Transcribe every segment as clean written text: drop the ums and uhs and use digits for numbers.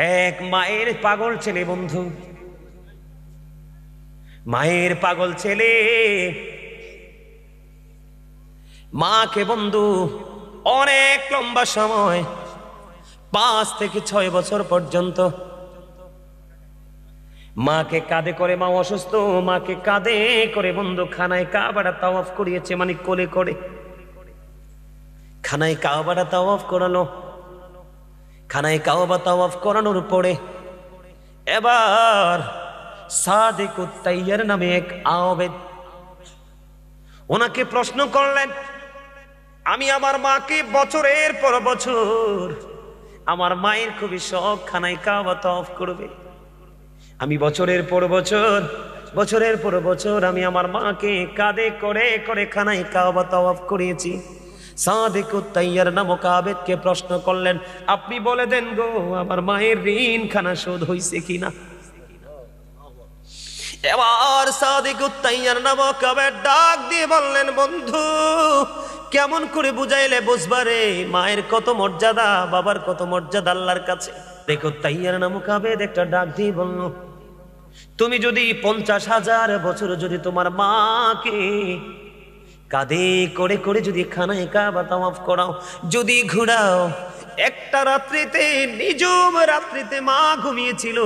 এক মায়ের পাগল ছেলে বন্ধু, মায়ের পাগল ছেলে মাকে বন্ধু অনেক লম্বা সময় 5 থেকে 6 বছর পর্যন্ত মাকে কাঁধে করে, মা অসুস্থ, মাকে কাঁধে করে বন্ধু খানায় কাবাটা তাওয়াফ করিয়েছে, মানে কোলে করে খানায় কাবাটা তাওয়াফ করানো। খানায় কাবা তাওয়াফ করানোর পরে এবার সাদিকুত তাইয়ার নামে এক আবেদ ওনাকে প্রশ্ন করলেন, আমি আমার মাকে বছরের পর বছর, আমার মায়ের খুবই শখ খানায় কাবা তাওয়াফ করবে, আমি বছরের পর বছর আমি আমার মাকে কাঁধে করে করে খানায় কাবা তাওয়াফ করিয়েছি। সাদিকুত তাইয়ার নামক আবেদকে প্রশ্ন করলেন, আপনি বলে দেন গো আমার মায়ের ঋণ খানা শোধ হইছে কিনা। এবার সাদিকুত তাইয়ার নামক আবেদ ডাক দিয়ে বললেন, বন্ধু কেমন করে বুঝাইলে বুঝবারে মায়ের কত মর্যাদা, বাবার কত মর্যাদা আল্লাহর কাছে। দেখো তাইয়ার নামক আবেদ একটা ডাক দিয়ে বলল, তুমি যদি 50,000 বছর যদি তোমার মাকে কাঁধে করে করে যদি খানায় কাবা তাওয়াফ করাও, যদি ঘুরাও, একটা রাত্রিতে নিজম রাত্রিতে মা ঘুমিয়েছিল,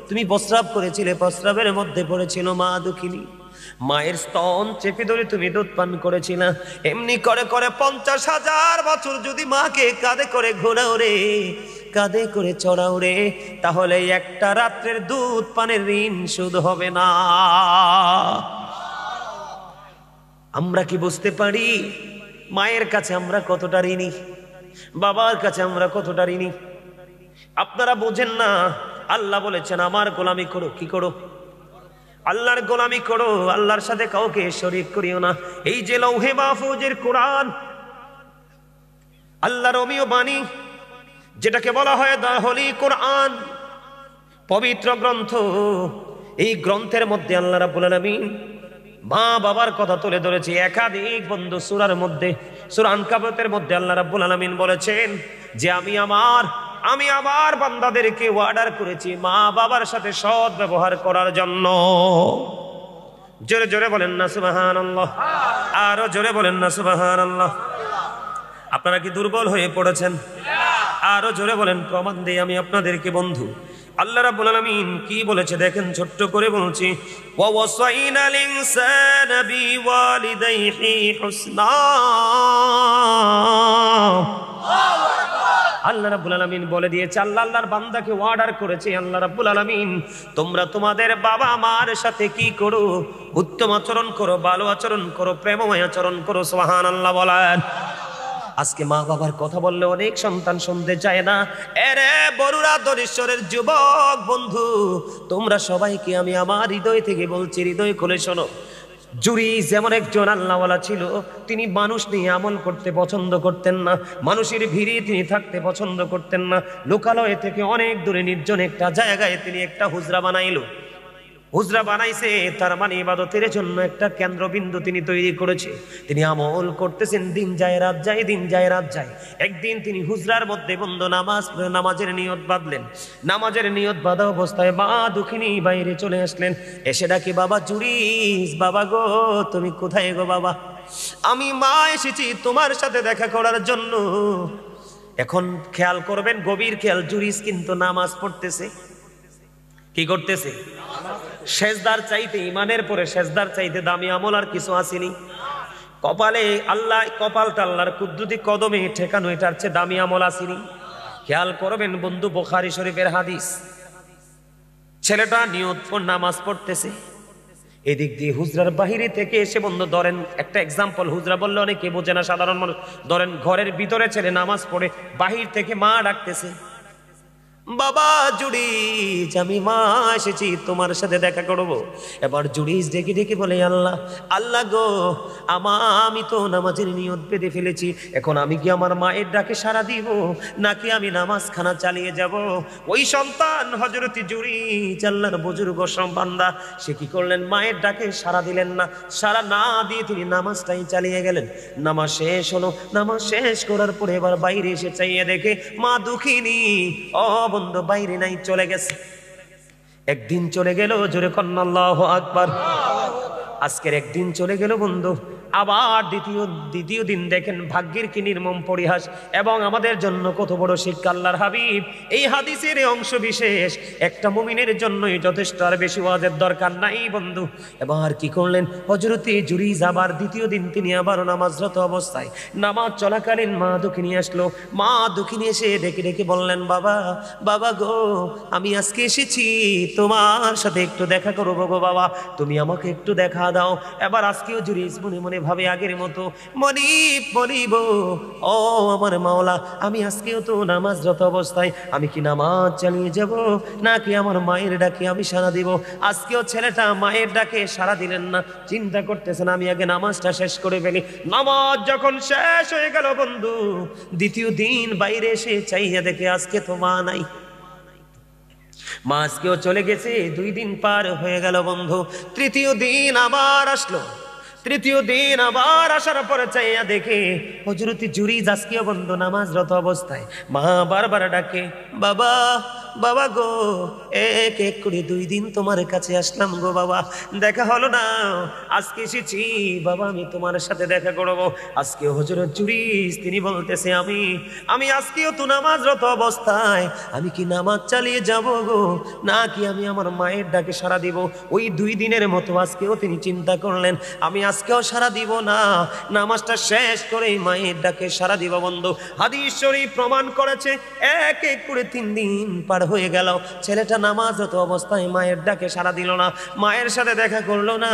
তুমি প্রস্রাব করেছিলে, প্রস্রাবের মধ্যে পড়েছিল মা দুঃখিনী, মায়ের স্তন চেপে ধরে তুমি দুধ পান করেছিল, এমনি করে করে 50,000 বছর যদি মাকে কাঁধে করে ঘোরাও রে, কাঁধে করে চড়াও রে, তাহলে একটা রাত্রের দুধ পানের ঋণ শোধ হবে না। আমরা কি বুঝতে পারি মায়ের কাছে আমরা কতটা ঋণী, বাবার কাছে আমরা কতটা ঋণী? আপনারা বোঝেন না, আল্লাহ বলেছেন আমার গোলামি করো। কি করো? আল্লাহর গোলামি করো, আল্লাহর সাথে কাউকে শরীক করিও না। এই যে লৌহে মাহফুজের কোরআন, আল্লাহর অমীয় বাণী, যেটাকে বলা হয় দা হোলি কোরআন, পবিত্র গ্রন্থ, এই গ্রন্থের মধ্যে আল্লাহ রাব্বুল আলামিন মা বাবার কথা তুলে ধরেছে একাধিক বন্ধু সূরার মধ্যে। সূরা আনকাবুতের মধ্যে আল্লাহ রাব্বুল আলামিন বলেছেন যে আমি আমার বান্দাদেরকে অর্ডার করেছি মা বাবার সাথে সৎ ব্যবহার করার জন্য। জোরে জোরে বলেন না সুবহানাল্লাহ, আরো জোরে বলেন না সুবহানাল্লাহ। আপনারা কি দুর্বল হয়ে পড়েছেন? আরো জোরে বলেন, প্রমাণ দেই আমি আপনাদেরকে বন্ধু। আল্লাহ রাব্বুল আলামিন কি বলেছে দেখেন, ছোট্ট করে বলছি, ওয়া ওয়াসাইনাল ইনসানা বিওয়ালিদাইহি হুসনা। আল্লাহ রাব্বুল আলামিন বলে দিয়েছে, আল্লাহর বান্দাকে অর্ডার করেছে আল্লাহ রাব্বুল আলামিন, তোমরা তোমাদের বাবা মার সাথে কি করো? উত্তম আচরণ করো, ভালো আচরণ করো, প্রেমময় আচরণ করো। সুবহানাল্লাহ বলেন। আজকে মা বাবার কথা বললে অনেক সন্তান শুনতে চায় না। এরে বরুড়া দরেশ্বরের যুবক বন্ধু, তোমরা সবাইকে আমি আমার হৃদয় থেকে বলছি, হৃদয় খুলে শোনো। জুরিস যেমন একজন আল্লাহওয়ালা ছিল, তিনি মানুষ নিয়ে আমল করতে পছন্দ করতেন না, মানুষের ভিড়ে তিনি থাকতে পছন্দ করতেন না। লোকালয় থেকে অনেক দূরে নির্জন একটা জায়গায় তিনি একটা হুজরা বানাইল। হুজরা বানাইছে, তার মানে ইবাদতের জন্য একটা কেন্দ্রবিন্দু তিনি তৈরি করেছে। তিনি আমল করতেছেন, দিন যায় রাত যায়, দিন যায় রাত যায়। একদিন তিনি হুজরার মধ্যে বন্ধ নামাজের নিয়ত বাঁধলেন। নামাজের নিয়ত বাঁধা অবস্থায় মা দুঃখিনী বাইরে চলে আসলেন, এসে ডাকি, বাবা জুরিস, বাবা গো তুমি কোথায় গো বাবা? আমি মা এসেছি তোমার সাথে দেখা করার জন্য। এখন খেয়াল করবেন, গভীর খেয়াল, জুরিস কিন্তু নামাজ পড়তেছে। কি করতেছে? সেজদার চাইতে, ইমানের পরে সেজদার চাইতে দামি আমল আর কিছু আসেনি। কপালে আল্লাহ, কপালটা আল্লাহর কুদরতি কদমে ঠেকানো, এটার চেয়ে দামি আমল আসেনি। খেয়াল করবেন বন্ধু, বুখারী শরীফের হাদিস, ছেলেটা নিয়ত করে নামাজ পড়তেছে, এদিক দিয়ে হুজরার বাহিরে থেকে এসে বন্ধু, ধরেন একটা এক্সাম্পল, হুজরা বললে অনেকে বোঝে না সাধারণ মানুষ, ধরেন ঘরের ভিতরে ছেলে নামাজ পড়ে, বাহির থেকে মা ডাকতেছে, বাবা জুরিস, আমি মা এসেছি তোমার সাথে দেখা করব। এবার জুরিস ডেকে ডেকে বলে, আল্লাহ আল্লাহ গো, আমি তো নামাজের নিয়ত বেঁধে ফেলেছি, এখন আমি কি আমার মায়ের ডাকে সাড়া দিব নাকি আমি নামাজ খানা চালিয়ে যাব? ওই সন্তান হযরত জুরিস, আল্লাহর বুজুর্গ বান্দা, সে কি করলেন? মায়ের ডাকে সাড়া দিলেন না, সাড়া না দিয়ে তিনি নামাজটাই চালিয়ে গেলেন। নামাজ শেষ হলো, নামাজ শেষ করার পরে এবার বাইরে এসে চাইয়ে দেখে মা দুঃখিনী, বন্ধু বাইরে নাই, চলে গেছে। একদিন চলে গেল, জোরে কন্না আল্লাহু আকবার। আজকের একদিন চলে গেল বন্ধু, আবার দ্বিতীয় দিন দেখেন ভাগ্যের কি নির্মম পরিহাস এবং আমাদের জন্য কত বড় শিক্ষা। আল্লাহর হাবিব এই হাদিসের অংশ বিশেষ একটা মুমিনের জন্যই যথেষ্ট, আর বেশি ওয়াজের দরকার নাই বন্ধু। এবার কি করলেন হযরতে জুরিজ, আবার দ্বিতীয় দিন তিনি আবার নামাজরত অবস্থায়, নামাজ চলাকালীন মা দুঃখিনী আসলো। মা দুঃখিনী এসে ডেকে ডেকে বললেন, বাবা বাবা গো, আমি আজকে এসেছি তোমার সাথে একটু দেখা করবো গো বাবা, তুমি আমাকে একটু দেখা দাও। এবার আজকেও জুরিজ মনে মনে ভাবে আগের মতো, মনিব ও আমার মাওলা, আমি আজকেও তো নামাজরত অবস্থায়, আমি কি নামাজ চালিয়ে যাব নাকি আমার মায়ের ডাকে আমি সাড়া দিব? আজকেও ছেলেটা মায়ের ডাকে সাড়া দিলেন না, চিন্তা করতেছেন আমি আগে নামাজটা শেষ করে ফেলি। নামাজ যখন শেষ হয়ে গেল বন্ধু, দ্বিতীয় দিন বাইরে এসে চাইয়া দেখে আজকে তো মা নাই। মা আজকেও চলে গেছে। 2 দিন পার হয়ে গেল বন্ধু, তৃতীয় দিন আবার আসলো। তৃতীয় দিন আবার আসার পরে চাইয়া দেখে হযরত জুরিজ আজকেও বন্ধু নামাজরত অবস্থায়। মা বারবার ডাকে, বাবা বাবা গো, এক এক করে 2 দিন তোমার কাছে আসলাম গো বাবা, দেখা হলো না, আজকে এসেছি বাবা আমি তোমার সাথে দেখা করবো। আজকে হযরত জুরিজ তিনি বলতেছে, আমি আজকেও তো নামাজরত অবস্থায়, আমি কি নামাজ চালিয়ে যাব গো নাকি আমি আমার মায়ের ডাকে সাড়া দিব? ওই 2 দিনের মতো আজকেও তিনি চিন্তা করলেন, আমি আজকেও সাড়া দিব না, নামাজটা শেষ করে মায়ের ডাকে সাড়া দিব বন্ধু। হাদিস শরীফ প্রমাণ করেছে, এক এক করে 3 দিন পার হয়ে গেল, ছেলেটা নামাজরত অবস্থায় মায়ের ডাকে সাড়া দিল না, মায়ের সাথে দেখা করলো না।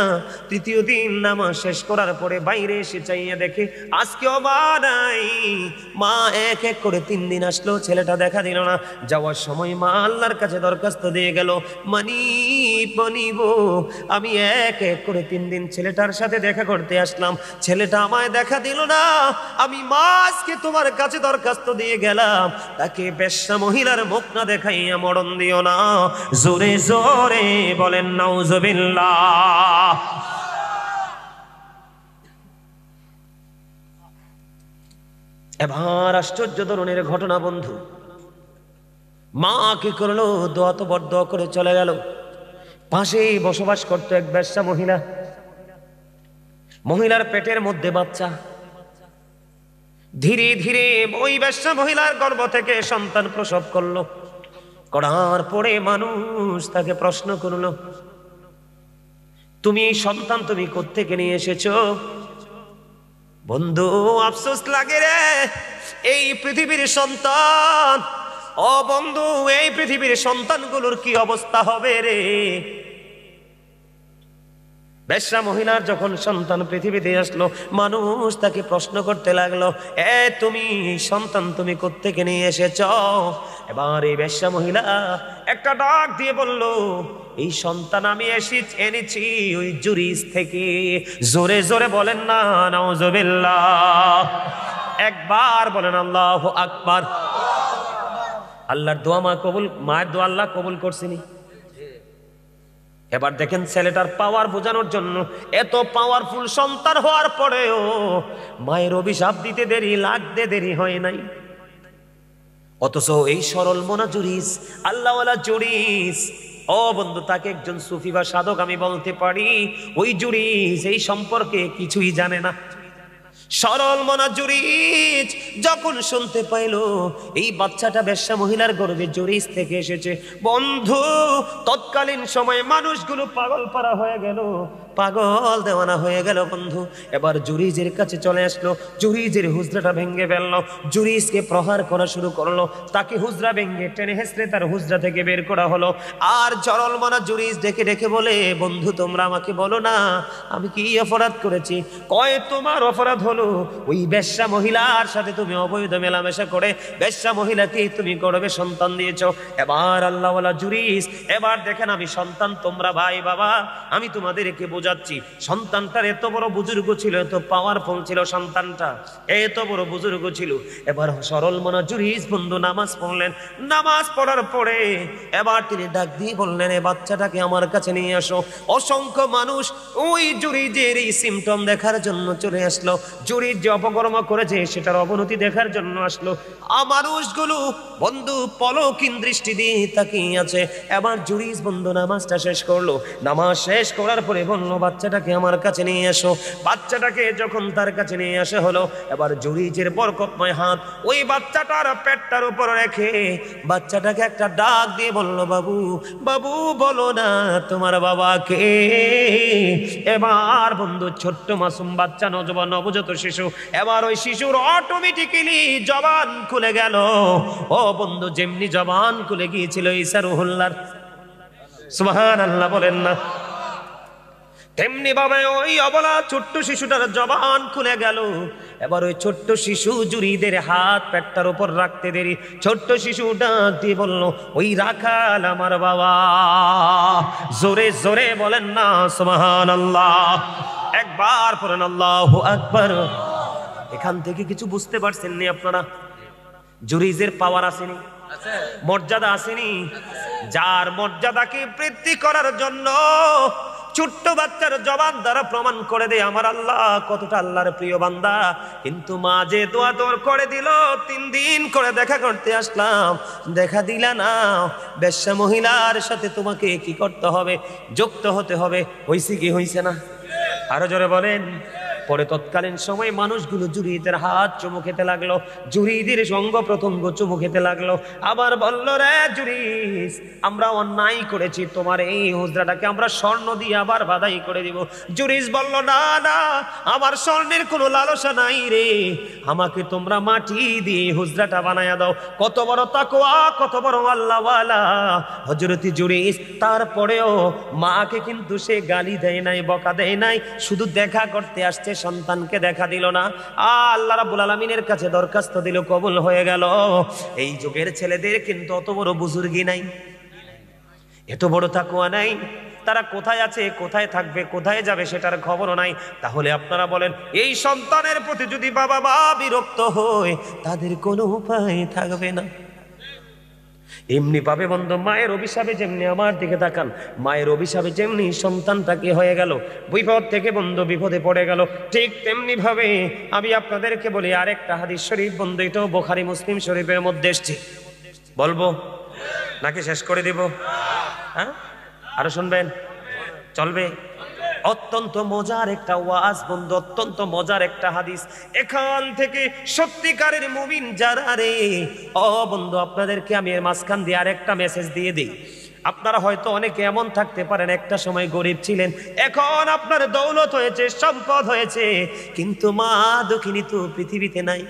তৃতীয় দিন নামাজ শেষ করার পরে বাইরে এসে চাইয়ে দেখে আজকেও মা নাই। মা এক এক করে 3 দিন আসলো, ছেলেটা দেখা দিল না। যাওয়ার সময় মা আল্লাহর কাছে দরখাস্ত দিয়ে গেল, মনিব আমি এক এক করে 3 দিন ছেলেটার সাথে দেখা করতে আসলাম, ছেলেটা আমায় দেখা দিল না, আমি মা আজকে তোমার কাছে দরখাস্ত দিয়ে গেলাম, তাকে বেশ্যা মহিলার মুখ না দেখাইয়া মরণ দিও না। জোরে জোরে বলেন নাউজুবিল্লাহ। এবার আশ্চর্য ধরনের ঘটনা বন্ধু, মা কি করলো, দোয়া তো বড় দোয়া করে চলে গেল। পাশেই বসবাস করতো এক বেশ্যা মহিলা, মহিলার পেটের মধ্যে বাচ্চা। ধীরে ধীরে ওই বেশ্যা মহিলার গর্ভ থেকে সন্তান প্রসব করলো। করার পরে মানুষ তাকে প্রশ্ন করলো, তুমি এই সন্তান তুমি কোত্থেকে নিয়ে এসেছো? বন্ধু আফসোস লাগে রে, এই পৃথিবীর সন্তান, ও বন্ধু এই পৃথিবীর সন্তানগুলোর কি অবস্থা হবে রে। বেশ্যা মহিলার যখন সন্তান পৃথিবীতে আসলো, মানুষ তাকে প্রশ্ন করতে লাগলো, তুমি সন্তান তুমি কোত্থেকে নিয়ে এসেছ? এবার এই বেশ্যা মহিলা একটা ডাক দিয়ে বলল, এই সন্তান আমি এনেছি ওই জুরিজ থেকে। জোরে জোরে বলেন না নাউজুবিল্লাহ। একবার বলেন আল্লাহু আকবার। আল্লাহর দোয়া মায়ের দোয়া আল্লাহ কবুল করছিনি। এবার দেখেন ছেলেটার পাওয়ার বোঝানোর জন্য, এত পাওয়ারফুল সন্তান হওয়ার পরেও মায়ের অভিশাপ দিতে লাগতে দেরি হয় নাই। অথচ এই সরল মনা জুরিজ, আল্লাহওয়ালা জুরিজ, ও বন্ধু তাকে একজন সুফি বা সাধক আমি বলতে পারি, ওই জুরিজ এই সম্পর্কে কিছুই জানে না। সরল মনা জুরিজ যখন শুনতে পাইল এই বাচ্চাটা বেশ্যা মহিলার গর্ভে জুরিজ থেকে এসেছে, বন্ধু তৎকালীন সময়ে মানুষগুলো পাগল পারা হয়ে গেল, পাগল দেওয়ানা হয়ে গেল বন্ধু। এবার জুরিজের কাছে চলে আসলো, জুরিজের হুজরাটা ভেঙে ফেললো, জুরিজকে প্রহার করা শুরু করলো, তাকে হুজরা ভেঙে টেনে হেসড়ে তার হুজরা থেকে বের করা হলো। আর জরল মনা জুরিজ ডেকে ডেকে বলে, বন্ধু তোমরা আমাকে বলো না আমি কি অপরাধ করেছি? কয় তোমার অপরাধ হলো ওই বেশ্যা মহিলার সাথে তুমি অবৈধ মেলামেশা করে বেশ্যা মহিলাকে তুমি গর্ভে সন্তান দিয়েছো। এবার আল্লাহওয়ালা জুরিজ, এবার দেখেন আমি সন্তান, তোমরা ভাই বাবা, আমি তোমাদেরকে বুঝাচ্ছি। সন্তানটার এত বড় বুজুর্গ ছিল, এত পাওয়ারফুল ছিল সন্তানটা, এত বড় বুজুর্গ ছিল। এবার সরল মনা জুরিজ বন্ধু নামাজ পড়লেন। নামাজ পড়ার পরে এবার তিনি ডাক দিয়ে বললেন, এ বাচ্চাটাকে আমার কাছে নিয়ে আসো। অসংখ্য মানুষ ওই জুরিজের এই সিমটম দেখার জন্য চলে আসলো, জুরিজ যে অপকর্ম করেছে সেটার অবনতি দেখার জন্য আসলো। মানুষগুলো বন্ধু পলকিন দৃষ্টি দিয়ে তাকিয়ে আছে। এবার জুরিজ বন্ধু নামাজটা শেষ করলো। নামাজ শেষ করার পরে বলল, বাচ্চাটাকে আমার কাছে নিয়ে আসো। বাচ্চাটাকে যখন তার কাছে নিয়ে আসা হলো, এবার জুরিজের বরকতময় হাত ওই বাচ্চাটার পেটটার উপর রেখে বাচ্চাটাকে একটা ডাক দিয়ে বলল, বাবু বাবু বলো না তোমার বাবা কে? এবার বন্ধু ছোট্ট মাসুম বাচ্চা, নজওয়ান নবজাত শিশু, এবার ওই শিশুর অটোমেটিক্যালি জবান খুলে গেল। ও বন্ধু, যেমনি জবান খুলে গিয়েছিল ঈসা রুহুল্লাহর, সুবহানাল্লাহ বলেন না, তেমনি ভাবে ওই অবলা ছোট্ট শিশুটার জবান খুলে গেল। এবার ওই ছোট্ট শিশু জুরিদের হাত পেটটার উপর রাখতে দেরি ছোট্ট শিশু ডাক দিয়ে বলল, ওই রাখাল আমার বাবা। জোরে জোরে বলেন না সুবহানাল্লাহ, একবার পড়েন আল্লাহু আকবার। এখান থেকে কিছু বুঝতে পারছেন নি আপনারা? জুরিজের পাওয়ার আসেনি, মর্যাদা আসেনি। যার মর্যাদাকে বৃদ্ধি করার জন্য ছোট্ট বাচ্চার জবান দ্বারা প্রমাণ করে দেয় আমার আল্লাহ কতটা আল্লাহর প্রিয় বান্দা। কিন্তু মা যে দোয়া তোর করে দিল, 3 দিন করে দেখা করতে আসলাম, দেখা দিলা না। বেশ্যা মহিলার সাথে তোমাকে কি করতে হবে? যুক্ত হতে হবে। হইছে কি হইছে না? আরো জোরে বলেন। পরে তৎকালীন সময় মানুষগুলো জুরিদের হাত চুমু খেতে লাগলো, জুরিদের অঙ্গ প্রত্যঙ্গ চুমু খেতে লাগলো। আবার বলল, রে জুরিস, আমরা অন্যায় করেছি, তোমার এই হুজরাটাকে আমরা স্বর্ণ দিয়ে আবার বাধাই করে দিব। জুরিস বলল, না না, আমার স্বর্ণের কোনো লালসা নাই রে, আমাকে তোমরা মাটি দিয়ে হুজরাটা বানায়া দাও। কত বড় তাকওয়া, কত বড় আল্লাহওয়ালা হযরত জুরিস। তারপরেও মাকে কিন্তু সে গালি দেয় নাই, বকা দেয় নাই, শুধু দেখা করতে আসছে, সন্তানকে দেখা দিল না। আল্লাহ রাব্বুল আলামিনের কাছে দরখাস্ত দিল, কবুল হয়ে গেল। এই যুগের ছেলেদের কিন্তু অত বড় বুজুর্গি নাই, এত বড় তাকওয়া নাই। তারা কোথায় আছে, কোথায় থাকবে, কোথায় যাবে সেটার খবরও নাই। তাহলে আপনারা বলেন, এই সন্তানের প্রতি যদি বাবা মা বিরক্ত হয়, তাদের কোনো উপায় থাকবে না। এমনি পাবে বন্ধু, মায়ের অভিশাপে যেমনি, আমার দিকে তাকান, মায়ের অভিশাপে যেমনি সন্তানটাকে হয়ে গেল, বিপদ থেকে বন্ধু বিপদে পড়ে গেল, ঠিক তেমনি ভাবে আমি আপনাদেরকে বলি আরেকটা হাদিস শরীফ বন্ধু, এটাও বুখারী মুসলিম শরীফের মধ্যে এসেছে। বলবো নাকি শেষ করে দিব? হ্যাঁ, আরো শুনবেন? চলবে? অত্যন্ত মজার একটা ওয়াজ বন্ধু, অত্যন্ত মজার একটা হাদিস। এখান থেকে সত্যিকারের মুমিন যারা রে, ও বন্ধু, আপনাদেরকে আমি এর মাঝখান দিয়ে আরেকটা মেসেজ দিয়ে দিই। আপনারা হয়তো অনেকে এমন থাকতে পারেন, একটা সময় গরিব ছিলেন, এখন আপনার দৌলত হয়েছে, সম্পদ হয়েছে, কিন্তু মা দুঃখিনী তো পৃথিবীতে নাই,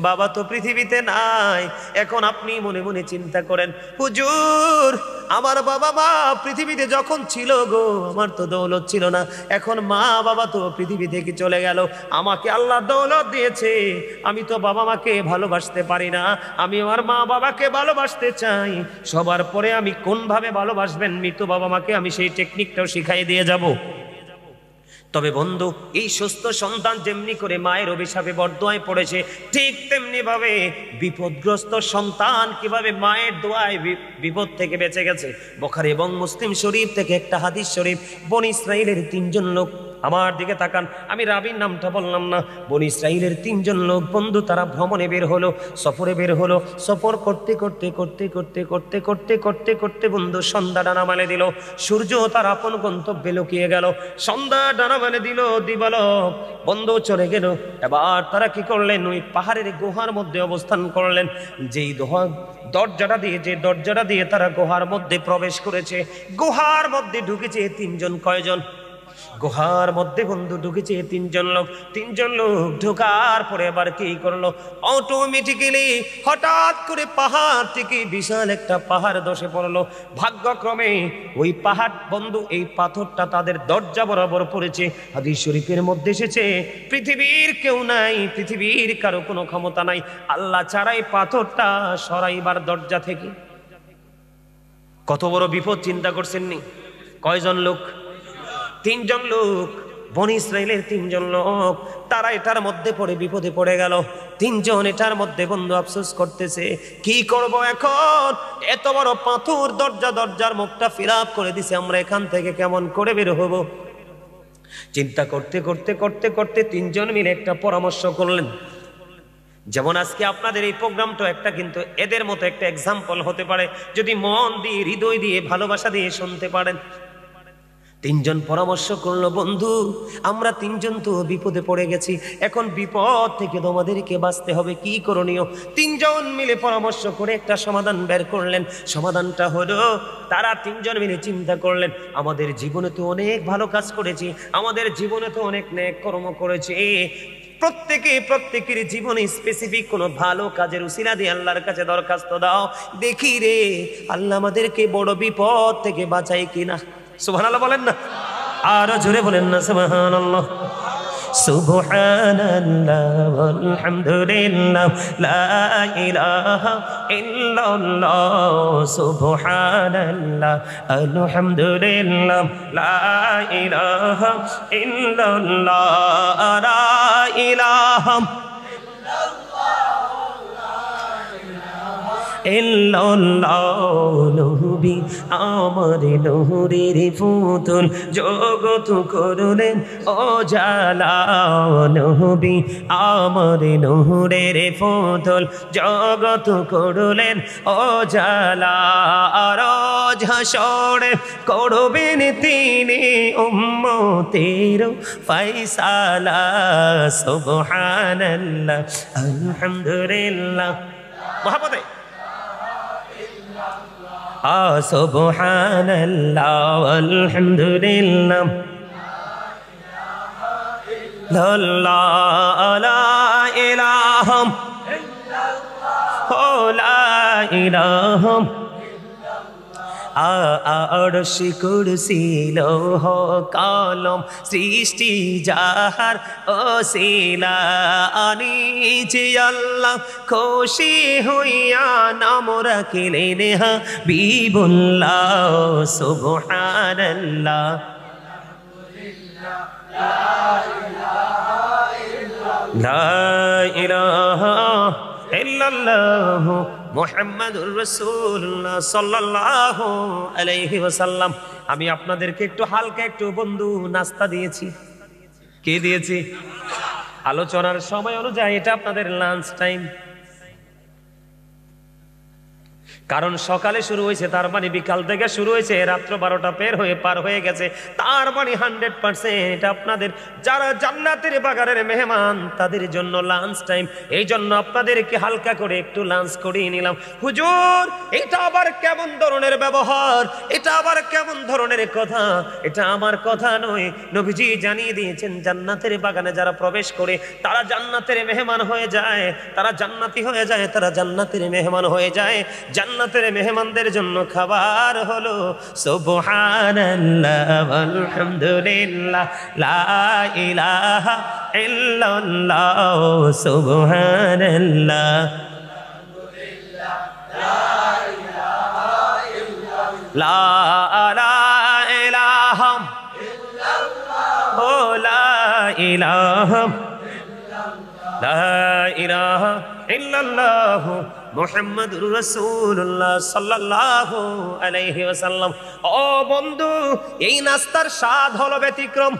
বাবা তো পৃথিবীতে নাই। এখন আপনি মনে মনে চিন্তা করেন, হুজুর আমার বাবা মা পৃথিবীতে যখন ছিল গো, আমার তো দৌলত ছিল না, এখন মা বাবা তো পৃথিবী থেকে চলে গেল, আমাকে আল্লাহ দৌলত দিয়েছে, আমি তো বাবা মাকে ভালোবাসতে পারি না, আমি আমার মা বাবাকে ভালোবাসতে চাই। সবার পরে আমি কোনভাবে ভালোবাসবেন মৃত বাবা মাকে, আমি সেই টেকনিকটাও শিখাই দিয়ে যাব। তবে বন্ধু, এই সুস্থ সন্তান যেমনি করে মায়ের অভিশাপে বরদোয়ায় পড়েছে, ঠিক তেমনি ভাবে বিপদগ্রস্ত সন্তান কিভাবে মায়ের দোয়ায় বিপদ থেকে বেঁচে গেছে। বুখারী এবং মুসলিম শরীফ থেকে একটা হাদিস শরীফ, বনি ইসরাইলের 3 জন লোক, আমার দিকে তাকান, আমি রাবির নামটা বললাম না, বনি ইসরাইলের 3 জন লোক বন্ধু, তারা ভ্রমণে বের হলো, সফরে বের হলো। সফর করতে করতে করতে করতে করতে করতে করতে করতে বন্ধু সন্ধ্যা ডানা মেলে দিল, সূর্য তার আপন গন্তব্যে লুকিয়ে গেল, সন্ধ্যা ডানা মেলে দিল, দিবালোক বন্ধু চলে গেল। এবার তারা কি করলেন, ওই পাহাড়ের গুহার মধ্যে অবস্থান করলেন। যেই দরজাটা দিয়ে তারা গুহার মধ্যে প্রবেশ করেছে, গুহার মধ্যে ঢুকেছে 3 জন। কয়জন? গুহার মধ্যে বন্ধু ঢুকেছে 3 জন লোক। 3 জন লোক ঢোকার পরে এবার কি করলো, অটোমেটিক্যালি হঠাৎ করে পাহাড় থেকে বিশাল একটা পাহাড় ধসে পড়লো। ভাগ্যক্রমে ওই পাহাড় বন্ধু, এই পাথরটা তাদের দরজা বরাবর পড়েছে। হাদিস শরীফের মধ্যে এসেছে, পৃথিবীর কেউ নাই, পৃথিবীর কারো কোনো ক্ষমতা নাই আল্লাহ ছাড়াই পাথরটা সরাইবার দরজা থেকে। কত বড় বিপদ চিন্তা করছেন নি? কয়জন লোক? তিনজন লোক, বনি ইসরাইলের তিনজন লোক, তারা এটার মধ্যে পড়ে বিপদে পড়ে গেল। তিনজন এটার মধ্যে বন্ধু আফসোস করতেছে, কি করব এখন? এত বড় পাথর দরজার মুখটা ফিরাপ করে দিছে, আমরা এখান থেকে কেমন করে বের হব? চিন্তা করতে করতে করতে করতে তিনজন মিলে একটা পরামর্শ করলেন। যেমন আজকে আপনাদের এই প্রোগ্রামটা একটা কিন্তু এদের মতো একটা এক্সাম্পল হতে পারে, যদি মন দিয়ে, হৃদয় দিয়ে, ভালোবাসা দিয়ে শুনতে পারেন। তিনজন পরামর্শ করলো, বন্ধু আমরা তিনজন তো বিপদে পড়ে গেছি, এখন বিপদ থেকে তোমাদেরকে বাঁচতে হবে, কি করণীয়? তিনজন মিলে পরামর্শ করে একটা সমাধান বের করলেন। সমাধানটা হলো, তারা তিনজন মিলে চিন্তা করলেন, আমাদের জীবনে তো অনেক ভালো কাজ করেছি, আমাদের জীবনে তো অনেক নেক কর্ম করেছি, প্রত্যেকের জীবনে স্পেসিফিক কোনো ভালো কাজের উসিলা দিয়ে আল্লাহর কাছে দরখাস্ত দাও, দেখি রে আল্লাহ আমাদেরকে বড় বিপদ থেকে বাঁচাই কিনা। সুবহানাল্লাহ বলেন না, আর জোরে বলেন না সুবহানাল্লাহ। সুবহানাল্লাহ আলহামদুলিল্লাহ লা ইলাহা ইল্লাল্লাহ, সুবহানাল্লাহ আলহামদুলিল্লাহ লা ইলাহা ইল্লাল্লাহ, লা ইলাহা নবী আমার নূরের পুতুল, জগৎ করলেন ও জালা। নবী আমার নূরের পুতুল, জগৎ করলেন ও জালা। রোজ হাসরে করবেন তিনি উম্মতের ফয়সালা। সুবহানাল্লাহ আলহামদুলিল্লাহ, মহাপতে সুবহানাল্লাহ আলহামদুলিল্লাহ লা ইলাহা ইল্লাল্লাহ। আরশ কুরসি লৌহ কলম সৃষ্টি যাহার ওসিলা, আনিছে আল্লাহ খুশি হইয়া নাম রাখিলেন হাবিবুল্লাহ। সুবহানাল্লাহ লা ইলাহা ইল্লাল্লাহ মুহাম্মাদুর রাসূলুল্লাহ সাল্লাল্লাহু আলাইহি ওয়াসাল্লাম। আমি আপনাদেরকে একটু হালকা একটু বন্ধু নাস্তা দিয়েছি। কে দিয়েছি? আলোচনার সময় অনুযায়ী এটা আপনাদের লাঞ্চ টাইম। কারণ সকালে শুরু হয়েছে, তার মানে বিকাল থেকে শুরু হয়েছে, রাত্র 12টা পার হয়ে গেছে, তার মানে 100% এটা আপনাদের যারা জান্নাতের বাগানের মেহমান তাদের জন্য লাঞ্চ টাইম। এই জন্য আপনাদেরকে হালকা করে একটু লাঞ্চ করিয়ে নিলাম। হুজুর এটা আবার কেমন ধরনের ব্যবহার, এটা আবার কেমন ধরনের কথা? এটা আমার কথা নয়, নবীজি জানিয়ে দিয়েছেন জান্নাতের বাগানে যারা প্রবেশ করে তারা জান্নাতের মেহমান হয়ে যায়, তারা জান্নাতি হয়ে যায়, তারা জান্নাতের মেহমান হয়ে যায়। জান্নাতের মেহমানদের জন্য খাবার হলো সুবহানাল্লাহ আলহামদুলিল্লাহ লা ইলাহা ইল্লাল্লাহ। সুবহানাল্লাহ লা ইলাহা ইল্লাল্লাহ, লা ইলাহা লা ইলাহা ইল্লাল্লাহ মুহাম্মাদুর রাসূলুল্লাহ সাল্লাল্লাহু আলাইহি ওয়াসাল্লাম। ও বন্ধু, এই নাস্তার স্বাদ হলো ব্যতিক্রম।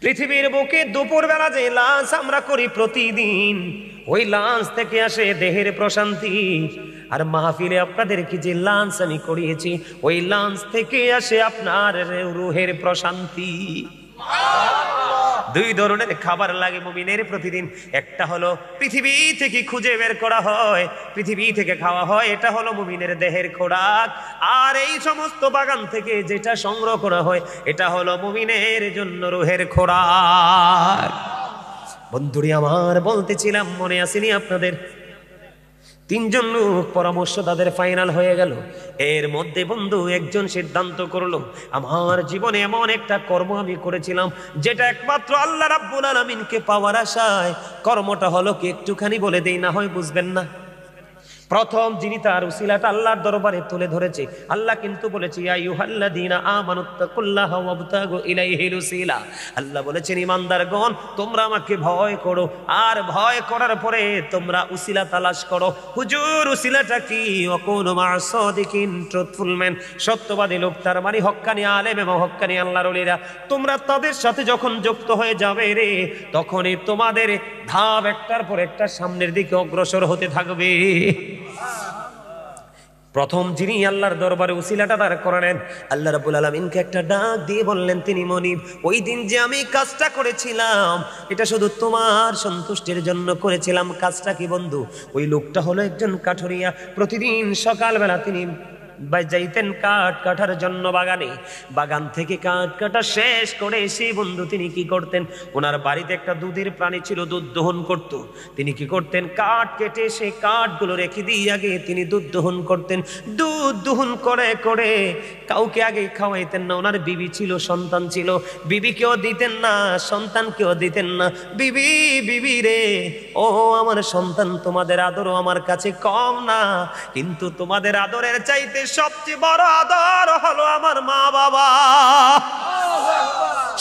পৃথিবীর বুকে দুপুরবেলা যে লাঞ্চ আমরা করি প্রতিদিন, ওই লাঞ্চ থেকে আসে দেহের প্রশান্তি। আর মাহফিলে আপনাদেরকে যে লাঞ্চ আমি করিয়েছি, ওই লাঞ্চ থেকে আসে আপনার রুহের প্রশান্তি। দুই ধরনের খাবার লাগে মুমিনের প্রতিদিন। একটা হলো পৃথিবী থেকে খুঁজে বের করা হয়, পৃথিবী থেকে খাওয়া হয়, এটা হলো মুমিনের দেহের খোরাক। আর এই সমস্ত বাগান থেকে যেটা সংগ্রহ করা হয়, এটা হলো মুমিনের জন্য রুহের খোরাক। বন্ধুরি আমার, বলতেছিলাম মনে আসেনি আপনাদের? তিনজন লোক পরামর্শ তাদের ফাইনাল হয়ে গেল। এর মধ্যে বন্ধু একজন সিদ্ধান্ত করলো, আমার জীবনে এমন একটা কর্ম আমি করেছিলাম যেটা একমাত্র আল্লাহ রাব্বুল আলামিনকে পাওয়ার আশায়। কর্মটা হলো কি একটুখানি বলে দেই, না হয় বুঝবেন না। প্রথম যিনি তার উসিলাটা আল্লাহর দরবারে তুলে ধরেছে, আল্লাহ কিন্তু বলেছে ইয়া আইয়ুহাল্লাযীনা আমানুত্তাকুল্লাহা ওয়াবতাগু ইলাইহিল উসিলা। আল্লাহ বলেছেন ইমানদারগণ তোমরা আমাকে ভয় করো, আর ভয় করার পরে তোমরা উসিলা তালাশ করো। হুজুর উসিলাটা কি? ওয়াকুনু মা'আস সাদিকিন, ট্রুথফুল ম্যান, সত্যবাদী লোক, তার মানে হক্কানি আলেম এবং হক্কানি আল্লাহর ওলিরা। তোমরা তাদের সাথে যখন যুক্ত হয়ে যাবে রে, তখনই তোমাদের ধাপ একটার পর একটা সামনের দিকে অগ্রসর হতে থাকবে। প্রথম যিনি আল্লাহর দরবারে উসিলাটা দাঁড় করালেন, আল্লাহ রাব্বুল আলামিনকে একটা ডাক দিয়ে বললেন তিনি মনিব, ওই দিন যে আমি কাজটা করেছিলাম এটা শুধু তোমার সন্তুষ্টির জন্য করেছিলাম। কাজটা কি বন্ধু? ওই লোকটা হলো একজন কাঠুরিয়া। প্রতিদিন সকালবেলা তিনি যাইতেন কাঠ কাটার জন্য বাগানে, বাগান থেকে কাঠ কাটা শেষ করে এসে বন্ধু তিনি কি করতেন, ওনার বাড়িতে একটা দুধের প্রাণী ছিল, দুধ দহন করত। তিনি কি করতেন, কাঠ কেটে সেই কাঠগুলো রেখে দিয়ে আগে তিনি দুধ দহন করতেন। দুধ দহন করে করে কাউকে আগে খাওয়াইতেন না। ওনার বিবি ছিল, সন্তান ছিল, বিবিকেও দিতেন না, সন্তানকেও দিতেন না। বিবি, বিবি রে, ও আমার সন্তান, তোমাদের আদরও আমার কাছে কম না, কিন্তু তোমাদের আদরের চাইতে সবচেয়ে বড় আদর হলো আমার মা বাবা।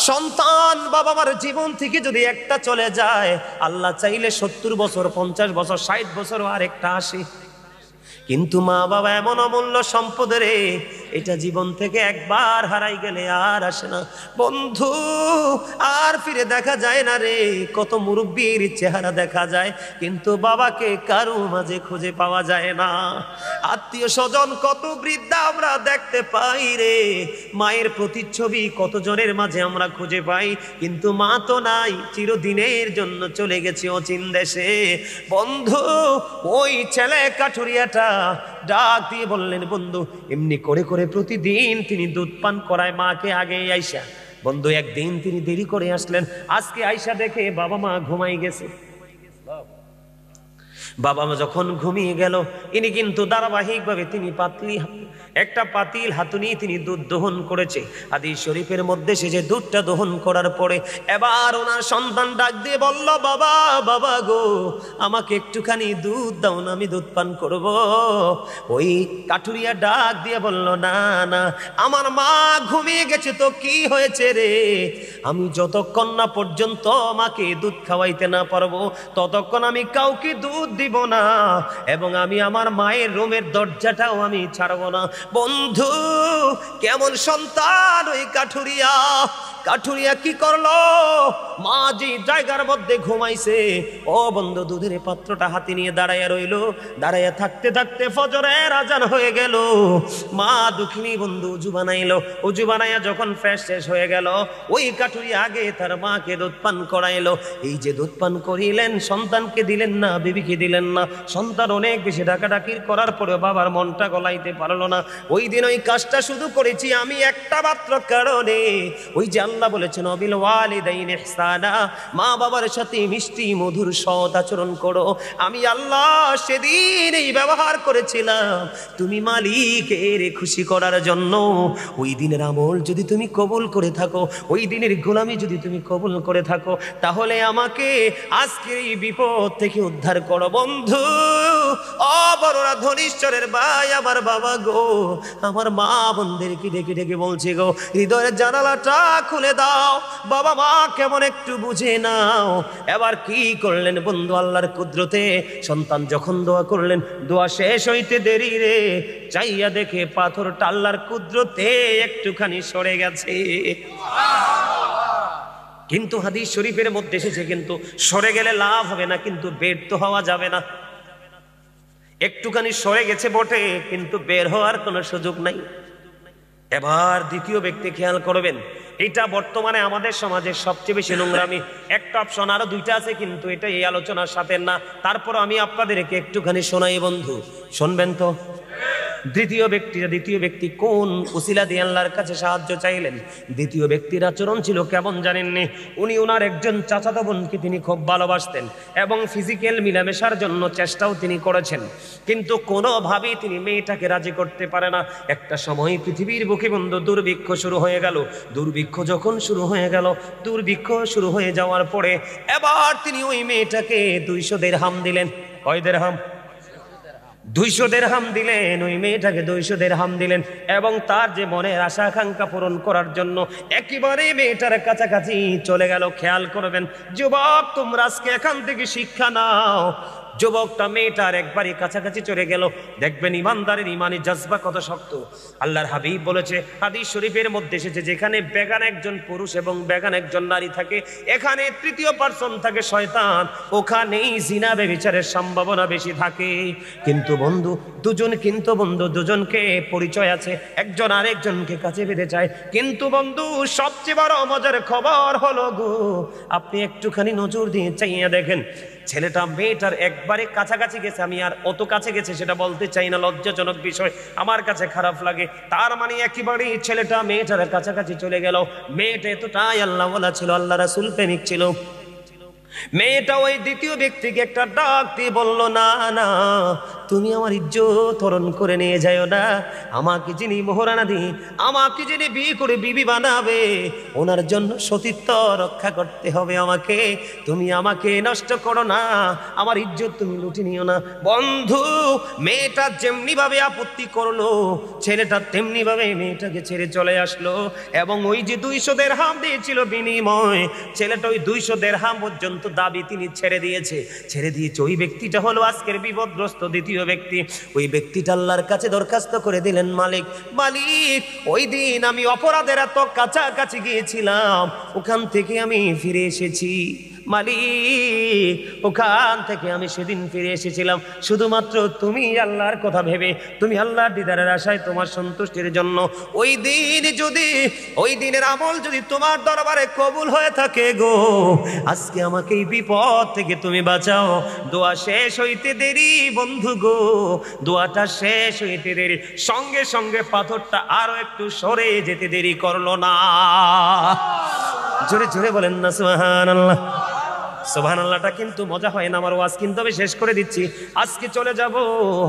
সন্তান বাবা মার জীবন থেকে যদি একটা চলে যায়, আল্লাহ চাইলে 70 বছর, 50 বছর, 60 বছর আর একটা আসে, কিন্তু মা বাবা এমন অমূল্য সম্পদ রে, এটা জীবন থেকে একবার হারাই গেলে আর আসে না বন্ধু, আর ফিরে দেখা যায় না রে। কত মুরব্বীর চেহারা দেখা যায়, কিন্তু বাবাকে কারো মাঝে খুঁজে পাওয়া যায় না। আত্মীয় স্বজন কত বৃদ্ধা আমরা দেখতে পাই রে, মায়ের প্রতিচ্ছবি কতজনের মাঝে আমরা খুঁজে পাই, কিন্তু মা তো নাই, চিরদিনের জন্য চলে গেছে অচিন দেশে। বন্ধু, ওই ছেলে কাঠুরিয়াটা ডাক দিয়ে বললেন বন্ধু, এমনি করে করে প্রতিদিন তিনি দুধ পান করায় মাকে আগে আইসা। বন্ধু একদিন তিনি দেরি করে আসলেন, আজকে আইসা দেখে বাবা মা ঘুমাই গেছে। বাবা মা যখন ঘুমিয়ে গেল, ইনি কিন্তু ধারাবাহিকভাবে তিনি একটা পাতিল হাতুনি তিনি দুধ দহন করেছে। হাদিস শরীফের মধ্যে সে যে দুধটা দহন করার পরে এবার ওনার সন্তান ডাক দিয়ে বলল, বাবা, বাবা গো, আমাকে একটুখানি দুধ দাও না, আমি দুধ পান করব। ওই কাঠুরিয়া ডাক দিয়ে বলল, না না, আমার মা ঘুমিয়ে গেছে তো কি হয়েছে রে, আমি যতক্ষণ না পর্যন্ত আমাকে দুধ খাওয়াইতে না পারবো ততক্ষণ আমি কাউকে দুধ দিব না, এবং আমি আমার মায়ের রুমের দরজাটাও আমি ছাড়বো না। বন্ধু, কেমন সন্তান ওই কাঠুরিয়া! কাঠুরিয়া কি করলো, মা যে জায়গার মধ্যে ঘুমাইছে, ও বন্ধু দুধের পাত্রটা হাতে নিয়ে দাঁড়াইয়া রইল। দাঁড়াইয়া থাকতে থাকতে ফজরের আজান হয়ে গেল। মা দুঃখিনী বন্ধু উজু বানাইলো, উজু বানাইয়া যখন ফ্রেশ শেষ হয়ে গেল, ওই কাঠুরিয়া আগে তার মাকে দুধ পান করাইলো। এই যে দুধ পান করিলেন, সন্তানকে দিলেন না, বিবিকে দিলেন না। সন্তান অনেক বেশি ডাকাডাকির করার পরে বাবার মনটা গলাইতে পারলো না। ওই দিন ওই কাজটা শুধু করেছি আমি একটা মাত্র কারণে, ওই যে আল্লাহ বলেছেন অবিল ওয়ালিদাইনি ইহসানা, মা বাবার সাথে মিষ্টি মধুর সৎ আচরণ করো। আমি আল্লাহ সেদিন এই ব্যবহার করেছিলাম তুমি মালিকের খুশি করার জন্য। ওই দিনের আমল যদি তুমি কবুল করে থাকো, ওই দিনের গোলামি যদি তুমি কবুল করে থাকো, তাহলে আমাকে আজকের এই বিপদ থেকে উদ্ধার করো। বন্ধু, ও বড়রা, ধনীশ্বরের ভাই, আমার বাবা গো, আমার মা বোনদেরকে ডেকে ডেকে বলছে গো, হৃদয়ের জানালাটা খুলে দাও, বাবা মা কেমন একটু বুঝে নাও। এবার কি করলেন বন্ধু, আল্লাহর কুদরতে সন্তান যখন দোয়া করলেন, দোয়া শেষ হইতে দেরি রে, চাইয়া দেখে পাথরটা আল্লাহর কুদরতে একটুখানি সরে গেছে। কিন্তু হাদিস শরীফের মধ্যে এসেছে, কিন্তু সরে গেলে লাভ হবে না, কিন্তু ব্যর্থ হওয়া যাবে না। একটুখানি সরে গেছে বটে, কিন্তু বের হওয়ার কোনো সুযোগ নাই। এবার দ্বিতীয় ব্যক্তি খেয়াল করবেন, এটা বর্তমানে আমাদের সমাজের সবচেয়ে বেশি নোংরামি। একটা অপশন, আরো দুইটা আছে, কিন্তু এটা এই আলোচনার সাথে না। তারপর আমি আপনাদেরকে একটুখানি শোনাই বন্ধু, শুনবেন তো। দ্বিতীয় ব্যক্তি কোন উসিলা দিয়ে আল্লাহর কাছে সাহায্য চাইলেন? দ্বিতীয় ব্যক্তির আচরণ ছিল কেমন জানেননি? উনি ওনার একজন চাচাতো বোনকে তিনি খুব ভালোবাসতেন এবং ফিজিক্যাল মিলামেশার জন্য চেষ্টাও তিনি করেছেন, কিন্তু কোনোভাবেই তিনি মেয়েটাকে রাজি করতে পারে না। একটা সময় পৃথিবীর বুকে বন্ধু দুর্ভিক্ষ শুরু হয়ে গেল। দুর্ভিক্ষ যখন শুরু হয়ে গেল, দুর্ভিক্ষ শুরু হয়ে যাওয়ার পরে এবার তিনি ওই মেয়েটাকে 200 দিরহাম দিলেন। কয় দিরহাম? 200 দিরহাম দিলেন, ওই মেয়েটাকে 200 দিরহাম দিলেন এবং তার যে মনের আশা আকাঙ্ক্ষা পূরণ করার জন্য একেবারে মেয়েটার কাছাকাছি চলে গেল। খেয়াল করবেন যুবক, তোমরা আজকে এখান থেকে শিক্ষা নাও। যুবকটা মেয়েটার একবারে কাছাকাছি চলে গেল। দেখবেন ইমানদারের ইমানি জজবা কত শক্ত। আল্লাহর হাবিব বলেছে, হাদিস শরীফের মধ্যে এসেছে, যেখানে বেগান একজন পুরুষ এবং বেগান একজন নারী থাকে, এখানে তৃতীয় পার্সন থাকে শয়তান, ওখানেই জিনা ব্যভিচারের সম্ভাবনা বেশি থাকে। কিন্তু বন্ধু দুজনকে পরিচয় আছে, একজন আরেকজনকে কাছে পেতে চায়। কিন্তু বন্ধু সবচেয়ে বড় মজার খবর হলো গো, আপনি একটুখানি নজর দিয়ে চাইয়া দেখেন, ছেলেটা মেয়েটার একবারে কাছাকাছি গেছে। আমি আর অত কাছে গেছে সেটা বলতে চাই না, লজ্জাজনক বিষয়, আমার কাছে খারাপ লাগে। তার মানে একেবারেই ছেলেটা মেয়েটার কাছাকাছি চলে গেল। মেয়েটা এতটাই আল্লাহওয়ালা ছিল, আল্লাহ রাসূল প্রেমিক ছিল। মেয়েটা ওই দ্বিতীয় ব্যক্তিকে একটা ডাক দিয়ে বলল, না না, তুমি আমার ইজ্জত হরণ করে নিয়ে যাও না। আমাকে যিনি মোহরানা দিয়ে আমাকে যিনি বিয়ে করে বিবি বানাবে, ওনার জন্য সতীত্ব রক্ষা করতে হবে আমাকে। তুমি আমাকে নষ্ট করো না, আমার ইজ্জত তুমি লুটে নিও না। বন্ধু, মেয়েটা যেমনি ভাবে আপত্তি করলো, ছেলেটা তেমনি ভাবে মেয়েটাকে ছেড়ে চলে আসলো। এবং ওই যে 200 দিরহাম দিয়েছিল বিনিময়, ছেলেটা ওই 200 দিরহাম পর্যন্ত দাবি তিনি ছেড়ে দিয়েছে। ওই ব্যক্তিটা হলো আজকের বিপদগ্রস্ত দ্বিতীয় ব্যক্তি। ওই ব্যক্তিটা আল্লাহর কাছে দরখাস্ত করে দিলেন, মালিক ওই দিন আমি অপরাধের এত কাছাকাছি গিয়েছিলাম, ওখান থেকে আমি ফিরে এসেছি। মালিক, ওখান থেকে আমি সেদিন ফিরে এসেছিলাম শুধুমাত্র তুমি আল্লাহর কথা ভেবে, তুমি আল্লাহর দিদারের আশায়, তোমার সন্তুষ্টির জন্য। ওই দিনের আমল যদি তোমার দরবারে কবুল হয়ে থাকে গো, আজকে আমাকে এই বিপদ থেকে তুমি বাঁচাও। দোয়া শেষ হইতে দেরি বন্ধু গো, দোয়াটা শেষ হইতে দেরি, সঙ্গে সঙ্গে পাথরটা আরো একটু সরে যেতে দেরি করলো না। জোরে জোরে বলেন না সুবহানাল্লাহ। সুবহানাল্লাহটা কিন্তু মজা হয় না, আমার ওয়াজ কিন্তু আমি শেষ করে দিচ্ছি। আজকে চলে যাব,